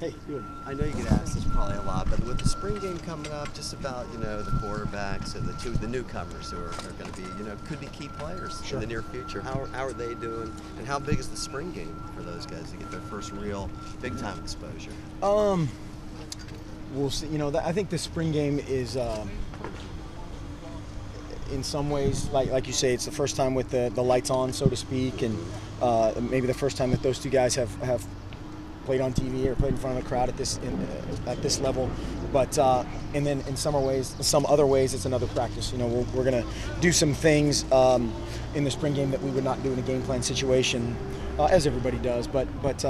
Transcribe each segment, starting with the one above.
Hey, good. I know you get asked this probably a lot, but with the spring game coming up, just about the quarterbacks and the newcomers who are going to be could be key players in the near future. How are they doing, and how big is the spring game for those guys to get their first real big time exposure? We'll see. I think the spring game is in some ways, like you say, it's the first time with the lights on, so to speak, and maybe the first time that those two guys have played on TV or played in front of a crowd at this level. But and then in some other ways, it's another practice. We're going to do some things in the spring game that we would not do in a game plan situation, as everybody does. But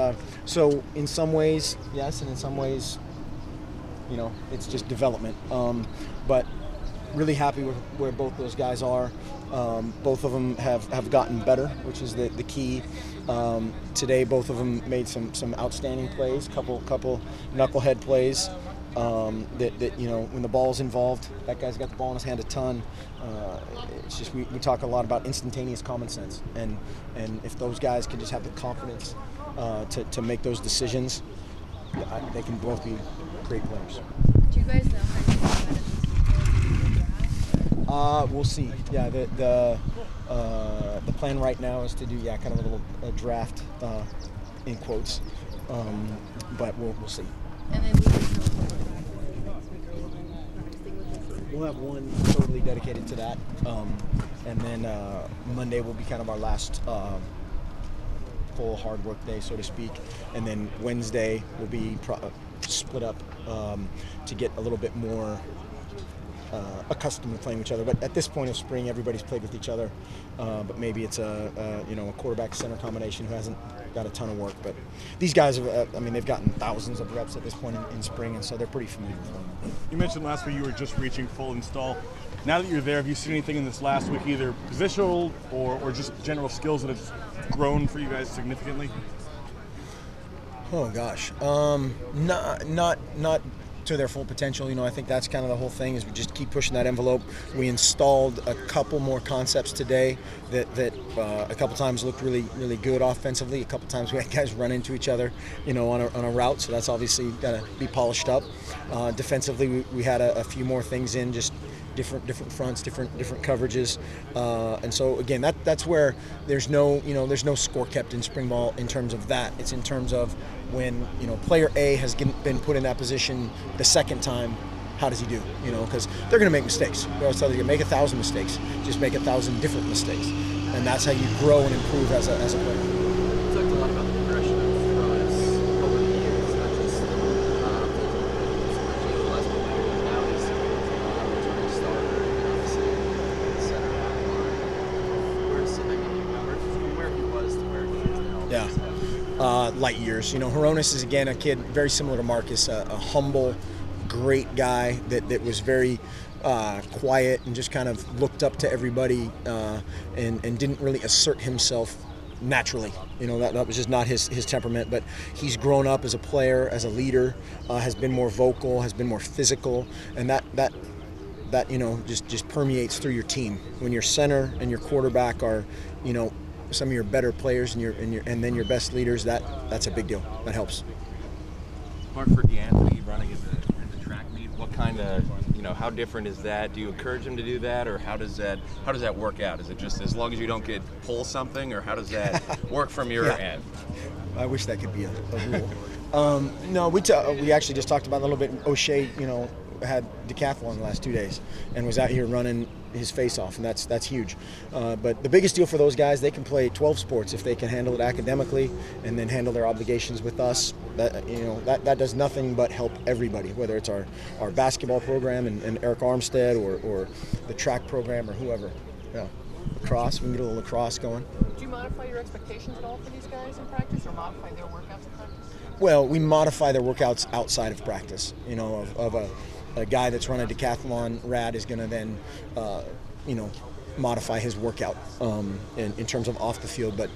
so in some ways, yes, and in some ways, it's just development. But really happy with where both those guys are. Both of them have gotten better, which is the key. Today, both of them made some outstanding plays, couple knucklehead plays. That when the ball's involved, that guy's got the ball in his hand a ton. It's just we talk a lot about instantaneous common sense, and if those guys can just have the confidence to make those decisions, they can both be great players. Do you guys know how you got it? We'll see. Yeah, the plan right now is to do kind of a little draft in quotes, but we'll see. And then We'll have one totally dedicated to that, and then Monday will be kind of our last full hard work day, so to speak, and then Wednesday will be split up to get a little bit more accustomed to playing with each other. But at this point of spring, everybody's played with each other. But maybe it's a quarterback center combination who hasn't got a ton of work. But these guys they've gotten thousands of reps at this point in spring, and so they're pretty familiar with them. You mentioned last week you were just reaching full install. Now that you're there, have you seen anything in this last week, either positional or just general skills that have grown for you guys significantly? Oh gosh, not to their full potential. I think that's kind of the whole thing, is we just keep pushing that envelope. We installed a couple more concepts today that a couple times looked really, really good offensively. A couple times we had guys run into each other, on a route, so that's obviously got to be polished up. Defensively, we had a few more things in, just different fronts, different coverages, and so again, that's where there's no score kept in spring ball in terms of that. It's in terms of when player A has been put in that position the second time, how does he do? Because they're going to make mistakes. We always tell you, make 1,000 mistakes, just make 1,000 different mistakes, and that's how you grow and improve as a player. You talked a lot about the progression of Hroniss over the years, not just last one, but now he's returning starter, center line. Where he was to where he is now. Yeah. Light years. Hroniss is, again, a kid very similar to Marcus, a humble, great guy that was very quiet and just kind of looked up to everybody and didn't really assert himself naturally. That was just not his temperament, but he's grown up as a player, as a leader, has been more vocal, has been more physical, and that just permeates through your team. When your center and your quarterback are, some of your better players and then your best leaders, that's a big deal. That helps. Mark, for D'Anthony running in the track meet, what kind of, how different is that? Do you encourage him to do that, or how does that work out? Is it just as long as you don't pull something, or how does that work from your end? I wish that could be a rule. No, we actually just talked about a little bit. O'Shea, had decathlon the last 2 days and was out here running his face off, and that's huge. But the biggest deal for those guys, they can play 12 sports if they can handle it academically and then handle their obligations with us. That does nothing but help everybody, whether it's our basketball program and Eric Armstead or the track program or whoever. Yeah, lacrosse, we can get a little lacrosse going. Do you modify your expectations at all for these guys in practice, or modify their workouts in practice? Well, we modify their workouts outside of practice. Of a guy that's run a decathlon rad is going to then, modify his workout in terms of off the field. But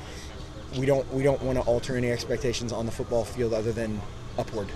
we don't want to alter any expectations on the football field other than upward.